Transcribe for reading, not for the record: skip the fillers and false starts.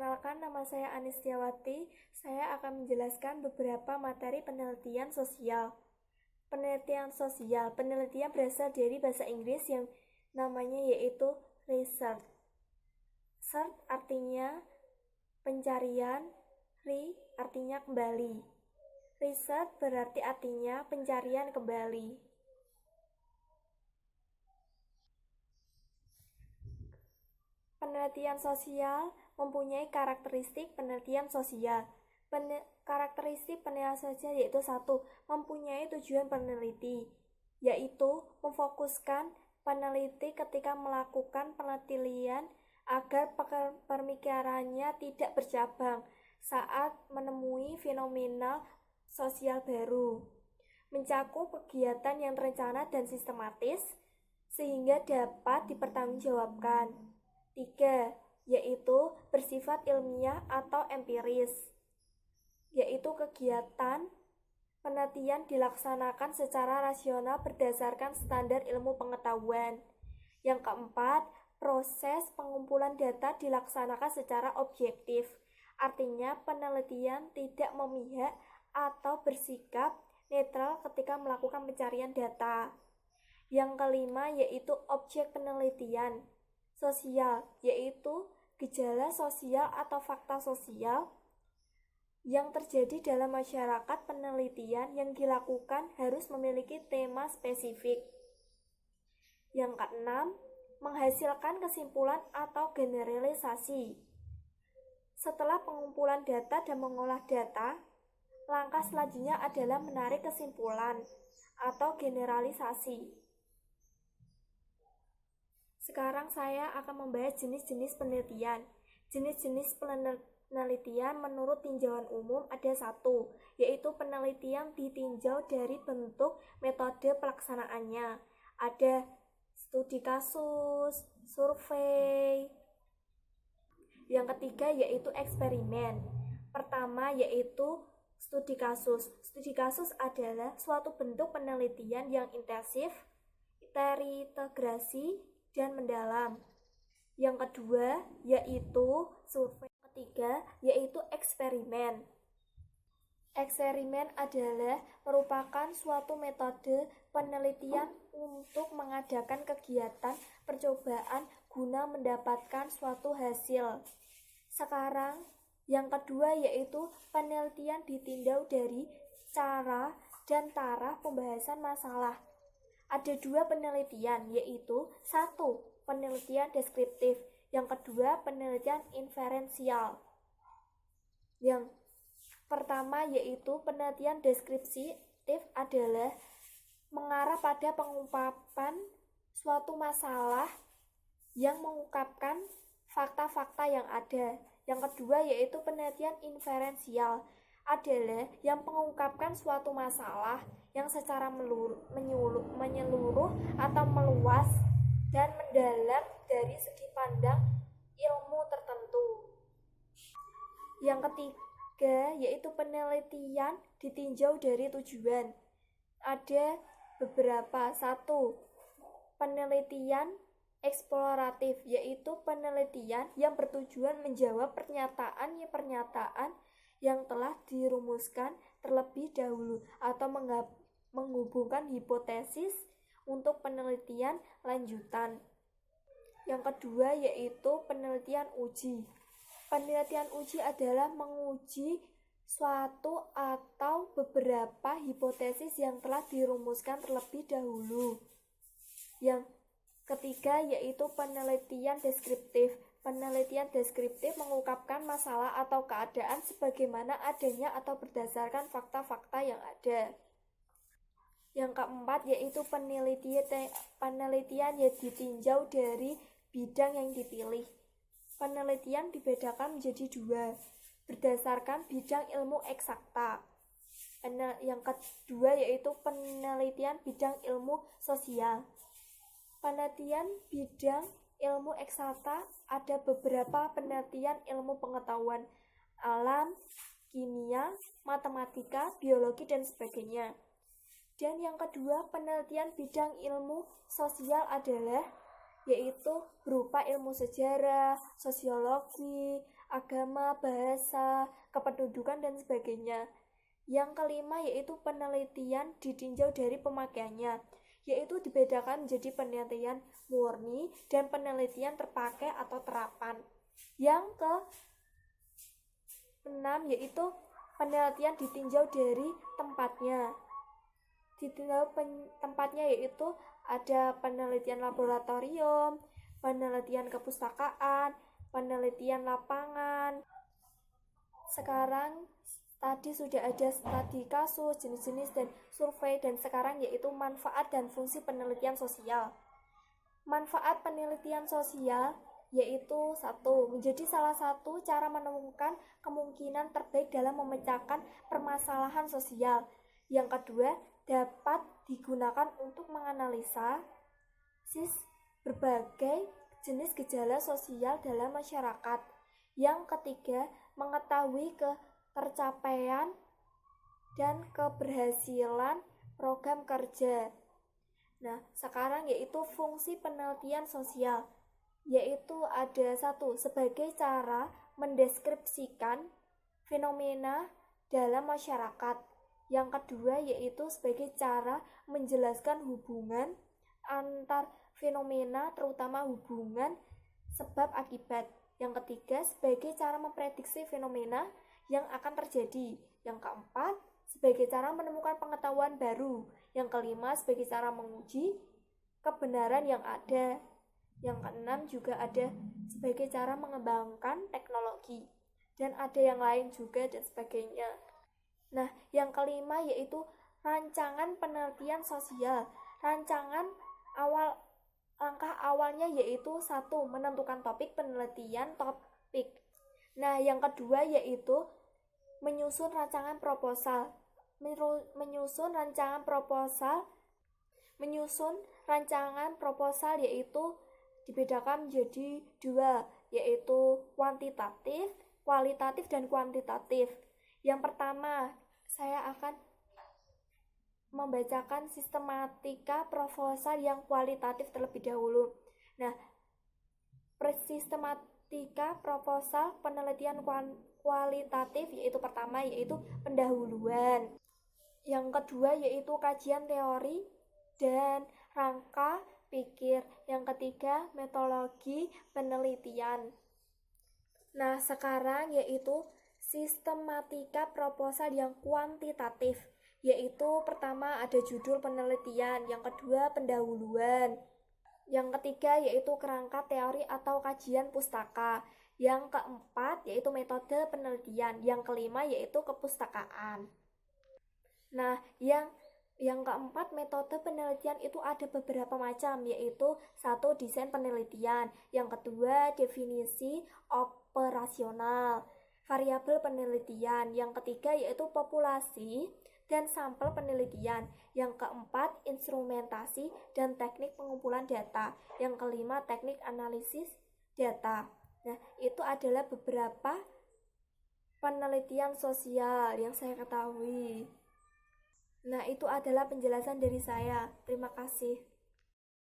Perkenalkan, nama saya Anistiawati. Saya akan menjelaskan beberapa materi penelitian sosial. Penelitian berasal dari bahasa Inggris yang namanya yaitu research. Search artinya pencarian, artinya kembali. Research berarti artinya pencarian kembali. Penelitian sosial mempunyai karakteristik penelitian sosial. Karakteristik penelitian sosial yaitu 1. Mempunyai tujuan peneliti, yaitu memfokuskan peneliti ketika melakukan penelitian agar pemikirannya tidak bercabang saat menemui fenomena sosial baru. Mencakup kegiatan yang terencana dan sistematis sehingga dapat dipertanggungjawabkan. 3. Yaitu bersifat ilmiah atau empiris, yaitu kegiatan penelitian dilaksanakan secara rasional berdasarkan standar ilmu pengetahuan. Yang keempat, proses pengumpulan data dilaksanakan secara objektif, artinya penelitian tidak memihak atau bersikap netral ketika melakukan pencarian data. Yang kelima, yaitu objek penelitian sosial, yaitu gejala sosial atau fakta sosial yang terjadi dalam masyarakat. Penelitian yang dilakukan harus memiliki tema spesifik. Yang keenam, menghasilkan kesimpulan atau generalisasi. Setelah pengumpulan data dan mengolah data, langkah selanjutnya adalah menarik kesimpulan atau generalisasi. Sekarang saya akan membahas jenis-jenis penelitian. Jenis-jenis penelitian menurut tinjauan umum ada 1, yaitu penelitian ditinjau dari bentuk metode pelaksanaannya. Ada studi kasus, survei. Yang ketiga yaitu eksperimen. Pertama yaitu studi kasus. Studi kasus adalah suatu bentuk penelitian yang intensif, terintegrasi, dan mendalam. Yang kedua yaitu survei. Ketiga yaitu eksperimen. Eksperimen adalah merupakan suatu metode penelitian untuk mengadakan kegiatan percobaan guna mendapatkan suatu hasil. Sekarang yang kedua yaitu penelitian ditinjau dari cara dan taraf pembahasan masalah. Ada 2 penelitian, yaitu 1. Penelitian deskriptif, yang kedua penelitian inferensial. Yang pertama yaitu penelitian deskriptif adalah mengarah pada pengungkapan suatu masalah yang mengungkapkan fakta-fakta yang ada. Yang kedua yaitu penelitian inferensial adalah yang mengungkapkan suatu masalah yang secara menyeluruh atau meluas dan mendalam dari segi pandang ilmu tertentu. Yang ketiga yaitu penelitian ditinjau dari tujuan. Ada beberapa. 1. Penelitian eksploratif, yaitu penelitian yang bertujuan menjawab pernyataan yang telah dirumuskan terlebih dahulu atau menghubungkan hipotesis untuk penelitian lanjutan. Yang kedua yaitu penelitian uji. Penelitian uji adalah menguji suatu atau beberapa hipotesis yang telah dirumuskan terlebih dahulu. Yang ketiga yaitu penelitian deskriptif. Penelitian deskriptif mengungkapkan masalah atau keadaan sebagaimana adanya atau berdasarkan fakta-fakta yang ada. Yang keempat yaitu penelitian yang ditinjau dari bidang yang dipilih. Penelitian dibedakan menjadi 2 berdasarkan bidang ilmu eksakta. Yang kedua yaitu penelitian bidang ilmu sosial. Penelitian bidang ilmu eksakta ada beberapa penelitian ilmu pengetahuan alam, kimia, matematika, biologi, dan sebagainya. Dan yang kedua penelitian bidang ilmu sosial adalah yaitu berupa ilmu sejarah, sosiologi, agama, bahasa, kependudukan, dan sebagainya. Yang kelima yaitu penelitian ditinjau dari pemakaiannya, yaitu dibedakan menjadi penelitian murni dan penelitian terpakai atau terapan. Yang keenam yaitu penelitian ditinjau dari tempatnya. Ditinjau tempatnya yaitu ada penelitian laboratorium, penelitian kepustakaan, penelitian lapangan. Sekarang tadi sudah ada studi kasus, jenis-jenis, dan survei, dan sekarang yaitu manfaat dan fungsi penelitian sosial. Manfaat penelitian sosial yaitu satu, menjadi salah satu cara menemukan kemungkinan terbaik dalam memecahkan permasalahan sosial. Yang kedua, dapat digunakan untuk menganalisa berbagai jenis gejala sosial dalam masyarakat. Yang ketiga, mengetahui tercapaian dan keberhasilan program kerja. Nah, sekarang yaitu fungsi penelitian sosial, yaitu ada satu, sebagai cara mendeskripsikan fenomena dalam masyarakat. Yang kedua yaitu sebagai cara menjelaskan hubungan antar fenomena, terutama hubungan sebab akibat. Yang ketiga sebagai cara memprediksi fenomena yang akan terjadi. Yang keempat, sebagai cara menemukan pengetahuan baru. Yang kelima, sebagai cara menguji kebenaran yang ada. Yang keenam juga ada sebagai cara mengembangkan teknologi. Dan ada yang lain juga dan sebagainya. Nah, yang kelima yaitu rancangan penelitian sosial. Langkah awalnya yaitu satu, menentukan topik penelitian topik. Nah, yang kedua yaitu menyusun rancangan proposal. Menyusun rancangan proposal yaitu dibedakan menjadi dua, yaitu kualitatif dan kuantitatif. Yang pertama, saya akan membacakan sistematika proposal yang kualitatif terlebih dahulu. Nah, sistematika proposal penelitian kualitatif yaitu pertama yaitu pendahuluan. Yang kedua yaitu kajian teori dan rangka pikir. Yang ketiga metodologi penelitian. Nah, sekarang yaitu sistematika proposal yang kuantitatif, yaitu pertama ada judul penelitian, yang kedua pendahuluan, yang ketiga yaitu kerangka teori atau kajian pustaka, yang keempat yaitu metode penelitian, yang kelima yaitu kepustakaan. Nah, yang keempat metode penelitian itu ada beberapa macam, yaitu satu, desain penelitian, yang kedua definisi operasional, variabel penelitian, yang ketiga yaitu populasi dan sampel penelitian, yang keempat instrumentasi dan teknik pengumpulan data, yang kelima teknik analisis data. Nah, itu adalah beberapa penelitian sosial yang saya ketahui. Nah, itu adalah penjelasan dari saya. Terima kasih.